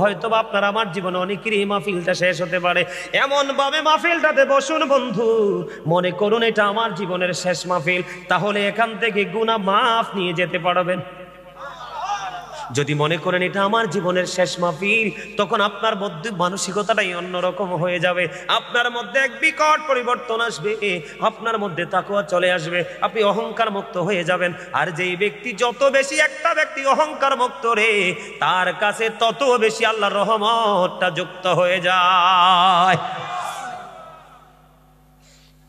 হয়তো বা আপনার আমার জীবনে অনেকেরই মাহফিলটা শেষ হতে পারে। এমন ভাবে মাহফিলটাতে বসুন বন্ধু, মনে করুন এটা আমার জীবনের শেষ মাহফিল, তাহলে এখান থেকে গুনাহ মাফ নিয়ে যেতে পারবেন। যদি মনে করেন এটা আমার জীবনের শেষ মাহফিল, তখন আপনার মধ্যে মানসিকতাটাই অন্যরকম হয়ে যাবে। আপনার মধ্যে এক বিকট পরিবর্তন আসবে, আপনার মধ্যে তাকওয়া চলে আসবে, আপনি অহংকার মুক্ত হয়ে যাবেন। আর যেই ব্যক্তি যত বেশি একটা ব্যক্তি অহংকার মুক্ত রে, তার কাছে তত বেশি আল্লাহর রহমতটা যুক্ত হয়ে যায়।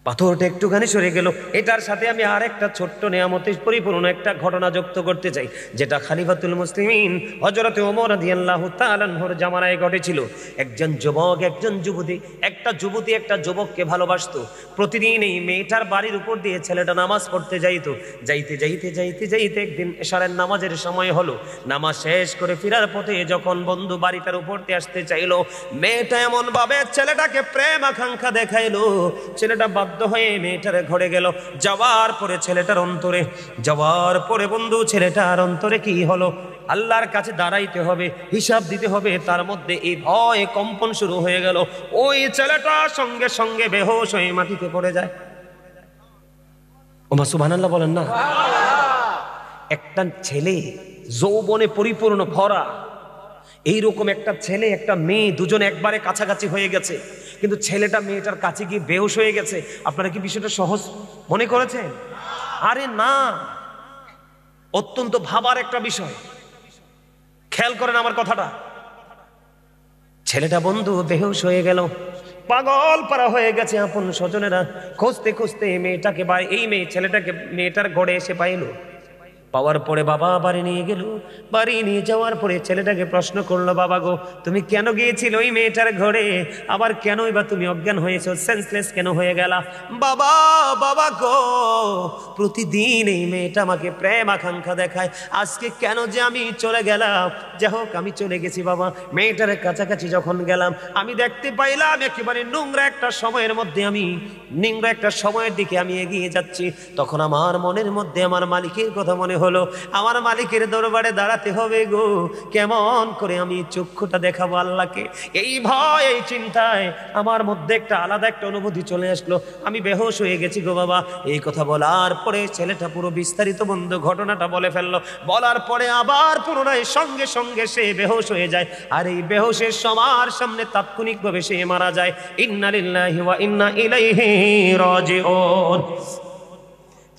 পাথরটা একটুখানি সরে গেল। এটার সাথে আমি আর একটা ছোট্ট নিয়ামতে পরিপূর্ণ একটা ঘটনা যুক্ত করতে চাই, যেটা খলিফাতুল মুসলিমিন হযরত ওমর রাদিয়াল্লাহু তাআলা আনহুর জামানায় ঘটেছিল। একজন যুবক, একটা যুবতী একটা যুবককে ভালোবাসতো। প্রতিদিন এই মেয়েটার বাড়ির উপর দিয়ে ছেলেটা নামাজ পড়তে যাইতো। যাইতে একদিন এশারের নামাজের সময় হলো। নামাজ শেষ করে ফেরার পথে যখন বন্ধু বাড়িটার উপর দিয়ে আসতে চাইলো, মেয়েটা এমন ভাবে ছেলেটাকে প্রেম আকাঙ্ক্ষা দেখাইলো, ছেলেটা হয়ে মেয়েটার ঘরে গেল। যাওয়ার পরে বন্ধু ছেলেটার অন্তরে কি হলো, আল্লাহর কাছে দাঁড়াইতে হবে, হিসাব দিতে হবে। তার মধ্যে এই ভয় কম্পন শুরু হয়ে গেল। ওই ছেলেটা সঙ্গে সঙ্গে বেহুশ হয়ে মাটিতে পড়ে যায়। ওমা সুবহানাল্লাহ বলেন না। একটা ছেলে যৌবনে পরিপূর্ণ ভরা, এইরকম একটা ছেলে একটা মেয়ে দুজন একবারে কাছাকাছি হয়ে গেছে, কিন্তু ছেলেটা মেয়েটার কাছে গিয়ে বেহুশ হয়ে গেছে। আপনারা কি বিষয়টা সহজ মনে করেছেন? আরে না, অত্যন্ত ভাবার একটা বিষয়। খেয়াল করেন আমার কথাটা। ছেলেটা বন্ধু বেহুশ হয়ে গেল, পাগল পারা হয়ে গেছে। আপন স্বজনেরা খুঁজতে খুঁজতে ছেলেটাকে মেয়েটার ঘরে এসে পাইলো। পাওয়ার পরে বাবা বাড়ি নিয়ে গেল। বাড়ি নিয়ে যাওয়ার পরে ছেলেটাকে প্রশ্ন করলো, বাবা গো, তুমি কেন গিয়েছিলে ওই মেয়েটার ঘরে? আবার কেনই বা তুমি অজ্ঞান হয়েছো, সেন্সলেস কেন হয়ে গেলা? বাবা গো, প্রতিদিন এই মেয়েটা আমাকে প্রেম আকাঙ্ক্ষা দেখায়, আজকে কেন যে আমি চলে গেলাম? যাই হোক, আমি চলে গেছি বাবা। মেয়েটার কাছাকাছি যখন গেলাম, আমি দেখতে পাইলাম একেবারে নোংরা একটা সময়ের দিকে আমি এগিয়ে যাচ্ছি। তখন আমার মনের মধ্যে আমার মালিকের কথা মনে হলো, আমার মালিকের দরবারে দাঁড়াতে হবে গো, কেমন করে আমি চক্ষুটা দেখাবো আল্লাহকে। এই ভয়, এই চিন্তায় আমার মধ্যে একটা আলাদা একটা অনুভূতি চলে আসলো, আমি বেহুশ হয়ে গেছি গো বাবা। এই কথা বলার পরে ছেলেটা পুরো বিস্তারিত বন্ধু ঘটনাটা বলে ফেললো। বলার পরে আবার পুনরায় সঙ্গে সঙ্গে সে বেহুশ হয়ে যায়। আর এই বেহুশের সবার সামনে তাৎক্ষণিকভাবে সে মারা যায়। ইন্না লিল্লাহি ওয়া ইন্না ইলাইহি রাজিউন।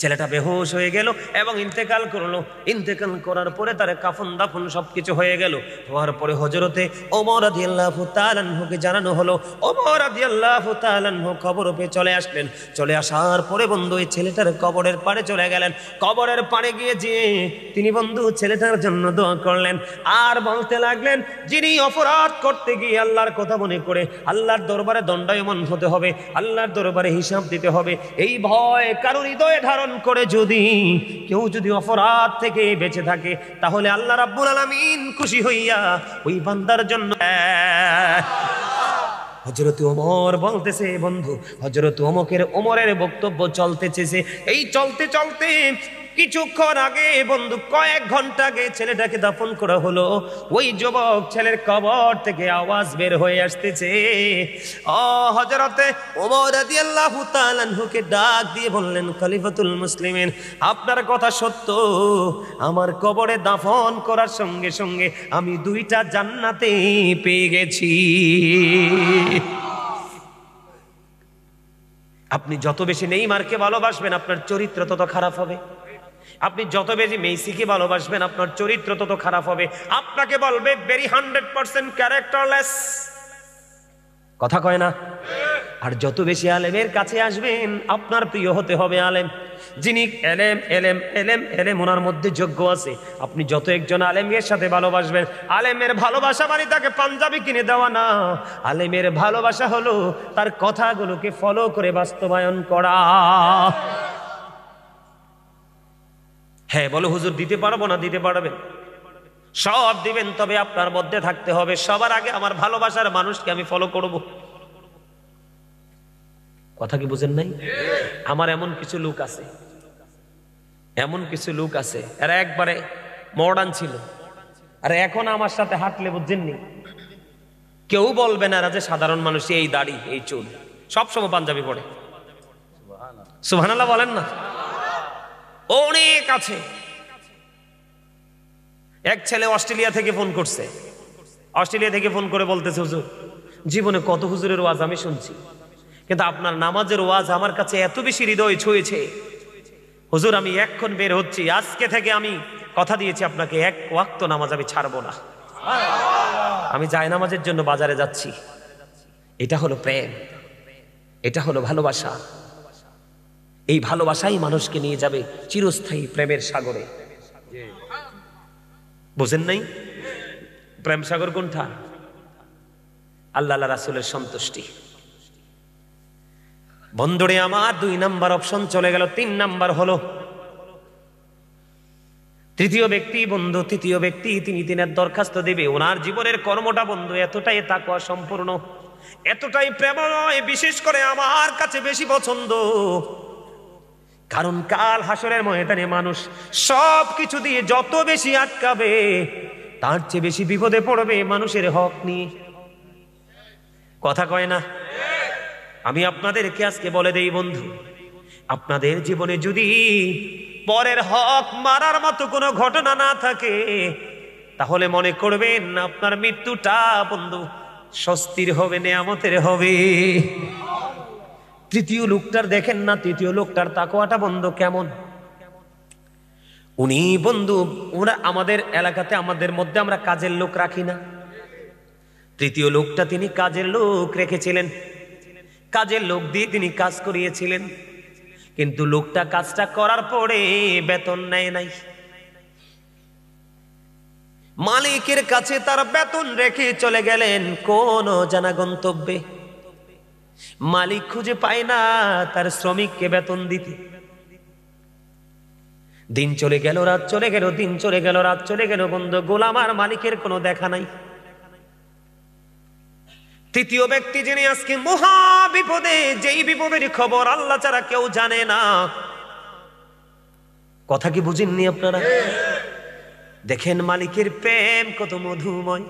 ছেলেটা বেহুশ হয়ে গেল এবং ইন্তেকাল করলো। ইন্তেকাল করার পরে তার কাফন দাফন সবকিছু হয়ে গেল। হওয়ার পরে হযরতে ওমর রাদিয়াল্লাহু তাআলা আনহুকে জানানো হলো। ওমর রাদিয়াল্লাহু তাআলা আনহু কবর পেয়ে চলে আসলেন। চলে আসার পরে বন্ধু এই ছেলেটার কবরের পাড়ে চলে গেলেন। কবরের পাড়ে গিয়ে তিনি বন্ধু ছেলেটার জন্য দোয়া করলেন আর বলতে লাগলেন, যিনি অপরাধ করতে গিয়ে আল্লাহর কথা মনে করে আল্লাহর দরবারে দণ্ডায়মান হতে হবে, আল্লাহর দরবারে হিসাব দিতে হবে, এই ভয় কারোর হৃদয়ে ধারণ করে যদি কেউ যদি অপরাধ থেকে বেঁচে থাকে, তাহলে আল্লাহ রাব্বুল আলামিন খুশি হইয়া ওই বান্দার জন্য। হযরত ওমর বলতেছে বন্ধু, হযরত ওমরের বক্তব্য চলতেছে। এই চলতে চলতে কিছুক্ষণ আগে বন্ধু, কয়েক ঘন্টা আগে ছেলেটাকে দাফন করা হলো। ওই যুবক ছেলের কবর থেকে আওয়াজ বের হয়ে আসতেছে। ও হযরতে ওমর রাদিয়াল্লাহু তাআলা আনহুকে ডাক দিয়ে বললেন, খলিফাতুল মুসলিমিন, আপনার কথা সত্য, আমার কবরে দাফন করার সঙ্গে সঙ্গে আমি 2টা জান্নাতে পেয়ে গেছি। আপনি যত বেশি নেইমারকে ভালোবাসবেন আপনার চরিত্র তত খারাপ হবে। আপনি যত বেশি মেসিকে ভালোবাসবেন আপনার চরিত্র তত খারাপ হবে। আপনাকে বলবে ভেরি 100% ক্যারেক্টারলেস, কথা কয় না? আর যত বেশি আলেমের কাছে আসবেন আপনার প্রিয় হতে হবে আলেম, যিনি এলেম এলেম এলেম এলেম ওনার মধ্যে যোগ্য আছে। আপনি যত একজন আলেমের সাথে ভালোবাসবেন, আলেমের ভালোবাসা মানে তাকে পাঞ্জাবি কিনে দেওয়া না, আলেমের ভালোবাসা হলো তার কথাগুলোকে ফলো করে বাস্তবায়ন করা। হ্যাঁ বলো হুজুর দিতে পারবো না, দিতে পারবেন, সব দিবেন, তবে আপনার মধ্যে থাকতে হবে সবার আগে আমার ভালোবাসার মানুষকে আমি ফলো করব। কথা কি বুঝেন নাই? আমার এমন কিছু লোক আছে, এমন কিছু লোক আছে এরা একবারে মডার্ন ছিল, আর এখন আমার সাথে হাঁটলে বুঝছেননি কেউ বলবে না যে সাধারণ মানুষ, এই দাড়ি এই চুল, সবসময় পাঞ্জাবি পড়ে। সুবহানাল্লাহ বলেন না? অনেক আছে। এক ছেলে অস্ট্রেলিয়া থেকে ফোন করছে, অস্ট্রেলিয়া থেকে ফোন করে বলতেছে, হুজুর জীবনে কত হুজুরের ওয়াজ আমি শুনছি, কিন্তু আপনার নামাজের ওয়াজ আমার কাছে এত বেশি হৃদয় ছুঁয়েছে, হুজুর আমি এক্ষণ বের হচ্ছি, আজকে থেকে আমি কথা দিয়েছি আপনাকে এক ওয়াক্ত নামাজ আমি ছাড়বো না, আমি যায় নামাজের জন্য বাজারে যাচ্ছি। এটা হলো প্রেম, এটা হলো ভালোবাসা। এই ভালোবাসাই মানুষকে নিয়ে যাবে চিরস্থায়ী প্রেমের সাগরে। বুঝেন নাই? প্রেম সাগর কোনটা? আল্লাহ রাসূলের সন্তুষ্টি। বন্ধুরে আমার 2 নাম্বার অপশন চলে গেল। 3 নাম্বার হলো তৃতীয় ব্যক্তি। বন্ধু তৃতীয় ব্যক্তি তিনি তিনের দরখাস্ত দেবে। ওনার জীবনের কর্মটা বন্ধু এতটাই তাকওয়া সম্পূর্ণ, এতটাই প্রেমময়, বিশেষ করে আমার কাছে বেশি পছন্দ, কারণ কাল হাসরের ময়দানে মানুষ সব কিছু দিয়ে যত বেশি আটকাবে তার চেয়ে বেশি বিপদে পড়বে মানুষের হক নিয়ে। কথা কয় না? আমি আপনাদেরকে আজকে বলে দেই বন্ধু, আপনাদের জীবনে যদি পরের হক মারার মতো কোনো ঘটনা না থাকে, তাহলে মনে করবেন আপনার মৃত্যুটা বন্ধু স্বস্তির হবে, নেয়ামতের হবে। তৃতীয় লোকটার দেখেন না, তৃতীয় লোকটার তাকওয়াটা বন্ধু কেমন। উনি বন্ধু, ওরা আমাদের এলাকাতে আমাদের মধ্যে আমরা কাজের লোক রাখি না, তৃতীয় লোকটা তিনি কাজের লোক রেখেছিলেন, কাজের লোক দিয়ে তিনি কাজ করিয়েছিলেন, কিন্তু লোকটা কাজটা করার পরে বেতন নেয় নাই। মালিকের কাছে তার বেতন রেখে চলে গেলেন কোন জানা গন্তব্যে। মালিক খুঁজে পায় না তার শ্রমিককে বেতন দিতে। দিন চলে গেল, রাত চলে গেল, দিন চলে গেল, রাত চলে গেল, বন্ধু গোলাম আর মালিকের কোনো দেখা নাই। তৃতীয় ব্যক্তি যিনি আজকে মহা বিপদে, যেই বিপদের খবর আল্লাহ ছাড়া কেউ জানে না, কথা কি বুঝেননি আপনারা? দেখেন মালিকের প্রেম কত মধুময়।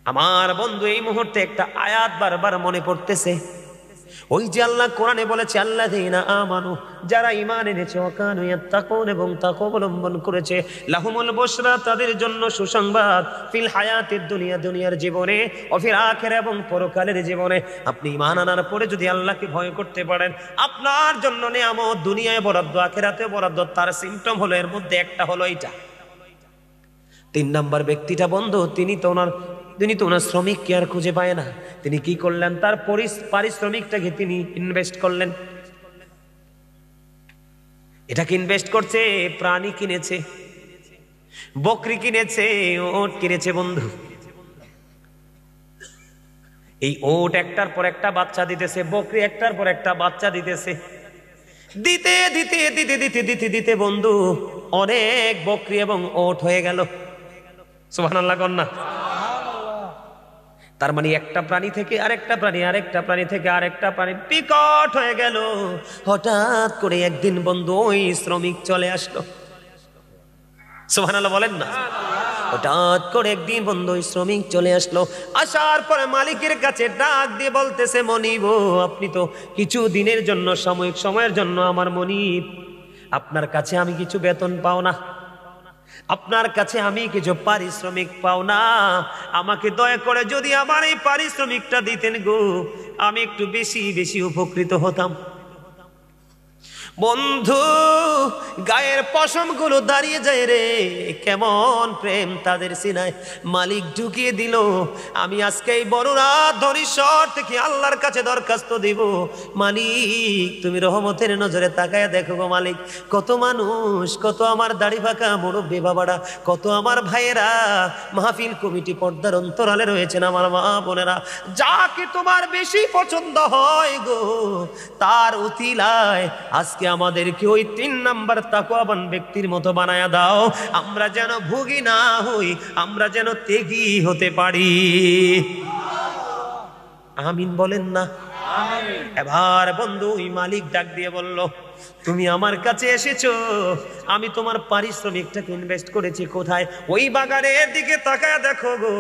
আমার বন্ধু এই মুহূর্তে একটা আয়াত বারবার মনে পড়তেছে। ওই যে আল্লাহ কোরআনে বলেছে, আল্লাযীনা আমানু, যারা ঈমান এনেছে, ওয়া কানু ইয়াত্তাকুন, এবং তাকওয়া অবলম্বন করেছে, লাহুমুল বুশরা, তাদের জন্য সুসংবাদ, ফিল হায়াতিদ দুনিয়া, দুনিয়ার জীবনে, ও ফিল আখিরা, এবং পরকালের জীবনে। আপনি ঈমান আনার পরে যদি আল্লাহকে ভয় করতে পারেন, আপনার জন্য নিয়ামত দুনিয়ায় বরাদ্দ, আখিরাতেও বরাদ্দ। তার সিম্পটম হলো, এর মধ্যে একটা হলো এইটা। 3 নাম্বার ব্যক্তিটা বন্ধু, তিনি তো ওনার শ্রমিককে আর খুঁজে পায় না। তিনি কি করলেন? তার পারিশ্রমিকটাকে তিনি ইনভেস্ট করলেন। এটাকে ইনভেস্ট করছে, প্রাণী কিনেছে, বকরি কিনেছে, ওট কিনেছে বন্ধু। এই ওট একটার পর একটা বাচ্চা দিতেছে, বকরি একটার পর একটা বাচ্চা দিতেছে। দিতে দিতে দিতে দিতে দিতে দিতে বন্ধু অনেক বকরি এবং ওট হয়ে গেল। সুবহানাল্লাহ কন্যা। তার মানে একটা প্রাণী থেকে আরেকটা প্রাণী, আরেকটা প্রাণী থেকে আরেকটা প্রাণী বিকট হয়ে গেল। হঠাৎ করে একদিন বন্ধু ওই শ্রমিক চলে আসলো। সুবহানাল্লাহ বলেন না। হঠাৎ করে একদিন বন্ধু ওই শ্রমিক চলে আসলো। আসার পরে মালিকের কাছে ডাক দিয়ে বলতেছে, মনিব, আপনি তো কিছু দিনের জন্য, সাময়িক সময়ের জন্য আমার মনিব, আপনার কাছে আমি কিছু বেতন পাও না, আপনার কাছে আমি কিছু পারিশ্রমিক পাও না, আমাকে দয়া করে যদি আমার এই পারিশ্রমিকটা দিতেন গো, আমি একটু বেশি বেশি উপকৃত হতাম। বন্ধু গায়ের পশম গুলো দাঁড়িয়ে যায় রে, কেমন প্রেম তাদের সিনায় মালিক ঢুকিয়ে দিল। আমি আজকে এই বড় রাত ধরিশ্বর থেকে আল্লাহর কাছে দরখাস্ত দিব, মালিক তুমি রহমতের নজরে তাকায় দেখো গো মালিক, কত মানুষ, কত আমার দাড়ি ফাঁকা মুরব্বী বাবারা, কত আমার ভাইয়েরা, মাহফিল কমিটি, পর্দার অন্তরালে রয়েছেন আমার মা বোনেরা, যাকে তোমার বেশি পছন্দ হয় গো, তার উতিলায় আজকে আমাদেরকে ওই 3 নাম্বার তাকওয়াবান ব্যক্তির মতো বানায়া দাও, আমরা যেন ভোগী না হই, আমরা যেন ত্যাগী হতে পারি। আমিন বলেন না। এবার বন্ধু ওই মালিক ডাক দিয়ে বলল, তুমি আমার কাছে এসেছো, আমি তোমার পারিশ্রমিকটাকে ইনভেস্ট করেছি কোথায়? ওই বাগানের দিকে তাকায় দেখো গো,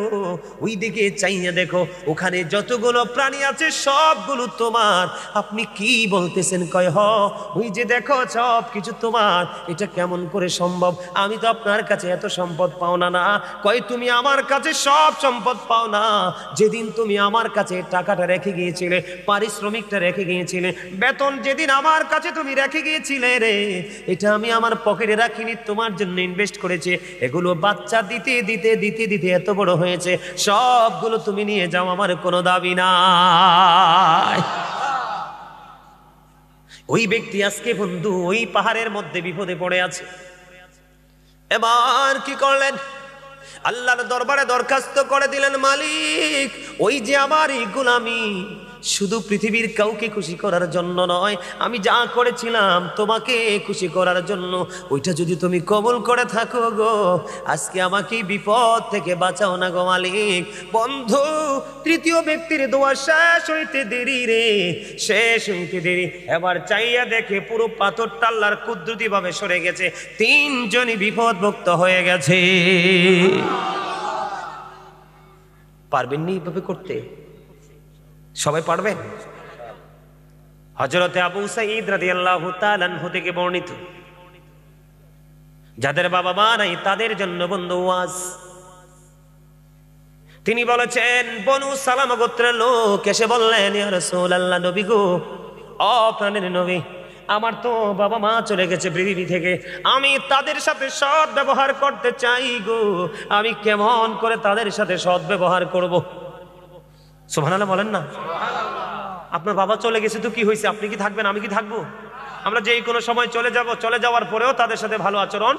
ওই দিকে চাইয়া দেখো, ওখানে যতগুলো প্রাণী আছে সবগুলো তোমার। আপনি কি বলতেছেন? কয় হ, ওই যে দেখো সব কিছু তোমার। এটা কেমন করে সম্ভব? আমি তো আপনার কাছে এত সম্পদ পাও না। না, কয় তুমি আমার কাছে সব সম্পদ পাও না, যেদিন তুমি আমার কাছে টাকাটা রেখে গিয়েছিলে, পারিশ্রমিকটা রেখে গিয়েছিলে, বেতন যেদিন আমার কাছে তুমি রেখে গিয়েছিলে রে, এটা আমি আমার পকেটে রাখিনি, তোমার জন্য ইনভেস্ট করেছে। এগুলো বাচ্চা দিতে দিতে দিতে দিতে এত বড় হয়েছে, সবগুলো তুমি নিয়ে যাও, আমার কোনো দাবি নাই। ওই ব্যক্তি আজকে বন্ধু ওই পাহাড়ের মধ্যে বিপদে পড়ে আছে। এবার কি করলেন? আল্লাহর দরবারে দরখাস্ত করে দিলেন, মালিক ওই যে আমার এই গোলামি শুধু পৃথিবীর কাউকে খুশি করার জন্য নয়, আমি যা করেছিলাম তোমাকে খুশি করার জন্য, ওইটা যদি তুমি কবুল করে থাকো গো, আজকে আমাকে বিপদ থেকে বাঁচাও না গো মালিক। বন্ধু তৃতীয় ব্যক্তির দোয়া শেষ হইতে দেরি রে, শেষ হইতে দেরি। এবার চাইয়া দেখে পুরো পাথরটা আল্লাহর কুদরতি ভাবে সরে গেছে, 3 জনই বিপদমুক্ত হয়ে গেছে। পারবেননি এইভাবে করতে? সবাই পারবেন? হযরতে আবু সাঈদ রাদিয়াল্লাহু তাআলা আনহু থেকে বর্ণিত, যাদের বাবা মা নাই তাদের জন্য বন্ধু ওয়াজ। তিনি বলেছেন, বনু সালামা গোত্রের লোক এসে বললেন, ইয়া রাসূলুল্লাহ, নবী গো, ও প্রাণের নবী, আমার তো বাবা মা চলে গেছে পৃথিবী থেকে, আমি তাদের সাথে সৎ ব্যবহার করতে চাই গো, আমি কেমন করে তাদের সাথে সৎ ব্যবহার করব? সুবহানাল্লাহ বলেন না। আপনার বাবা চলে গেছে তো কি হয়েছে? আপনি কি থাকবেন? আমি কি থাকবো? আমরা যেই কোনো সময় চলে যাব, চলে যাওয়ার পরেও তাদের সাথে ভালো আচরণ,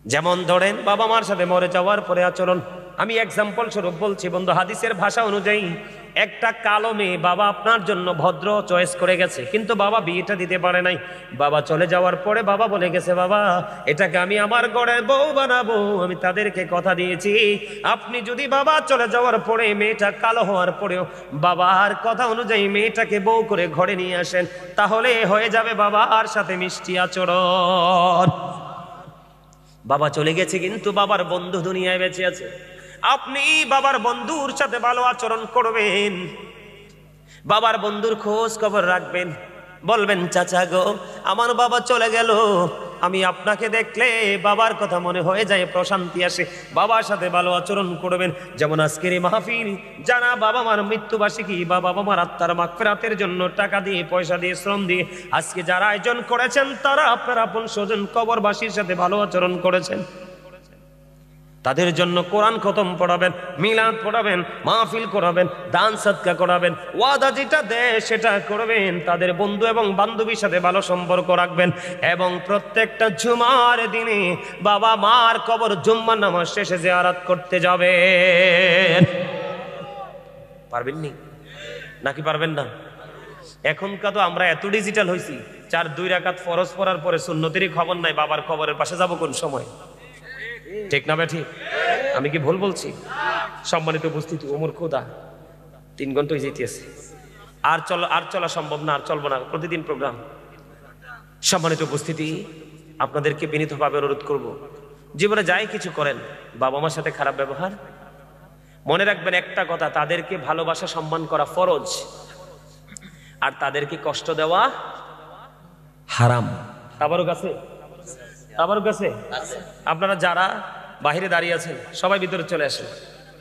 যেমন ধরেন বাবা মার সাথে মরে যাওয়ার পরে আচরণ। আমি এক্সাম্পল স্বরূপ বলছি বন্ধু, হাদিসের ভাষা অনুযায়ী একটা কালো মেয়ে বাবা আপনার জন্য ভদ্র চয়েস করে গেছে, কিন্তু বাবা বিয়েটা দিতে পারে নাই। বাবা চলে যাওয়ার পরে বাবা বলে গেছে, বাবা এটাকে আমি আমার ঘরের বউ বানাবো, আমি তাদেরকে কথা দিয়েছি। আপনি যদি বাবা চলে যাওয়ার পরে মেয়েটা কালো হওয়ার পরেও বাবার কথা অনুযায়ী মেয়েটাকে বউ করে ঘরে নিয়ে আসেন, তাহলে হয়ে যাবে বাবার সাথে মিষ্টি আচরণ। বাবা চলে গেছে কিন্তু বাবার বন্ধু দুনিয়ায় বেঁচে আছে। আপনি বাবার বন্ধুর সাথে ভালো আচরণ করবেন, বাবার বন্ধুর খোঁজ খবর রাখবেন, বলবেন চাচা গো আমার বাবা চলে গেল, আমি আপনাকে দেখলে বাবার কথা মনে হয়ে যায়, প্রশান্তি আসে। বাবার সাথে ভালো আচরণ করবেন। যেমন আজকের এই মাহফিল, যারা বাবা মার মৃত্যুবার্ষিকী বা বাবা মার আত্মার মাগফিরাতের জন্য টাকা দিয়ে পয়সা দিয়ে শ্রম দিয়ে আজকে যারা আয়োজন করেছেন, তারা আপনার আপন স্বজন কবরবাসীর সাথে ভালো আচরণ করেছেন। তাদের জন্য কোরআন খতম পড়াবেন, মিলাদ পড়াবেন, মাহফিল করাবেন, দান সদকা করাবেন, ওয়াদা যেটা দেয় সেটা করবেন। তাদের বন্ধু এবং বান্ধবীর সাথে ভালো সম্পর্ক রাখবেন এবং প্রত্যেকটা জুমার দিনে বাবা মার কবর জুম্মার নামাজ শেষে জিয়ারত করতে যাবেন। পারবেন নি নাকি পারবেন না? এখনকার তো আমরা এত ডিজিটাল হয়েছি, 4-2 রাকাত ফরজ পড়ার পরে সুন্নতেরই খবর নাই, বাবার কবরের পাশে যাব কোন সময়? ঠিক না ঠিক? আমি কি ভুল বলছি? সম্মানিত উপস্থিতি, ওমর খোদা 3 ঘন্টা যেতেছে, আর চলা সম্ভব না, আর চলবো না, প্রতিদিন প্রোগ্রাম। সম্মানিত উপস্থিতি, আপনাদেরকে বিনীতভাবে অনুরোধ করব, জীবনে যাই কিছু করেন বাবা মার সাথে খারাপ ব্যবহার মনে রাখবেন একটা কথা, তাদেরকে ভালোবাসা সম্মান করা ফরজ, আর তাদেরকে কষ্ট দেওয়া হারাম। তাবারুক আছে? তাবারুক আছে? আপনারা যারা বাহিরে দাঁড়িয়ে আছেন সবাই ভিতরে চলে আসেন।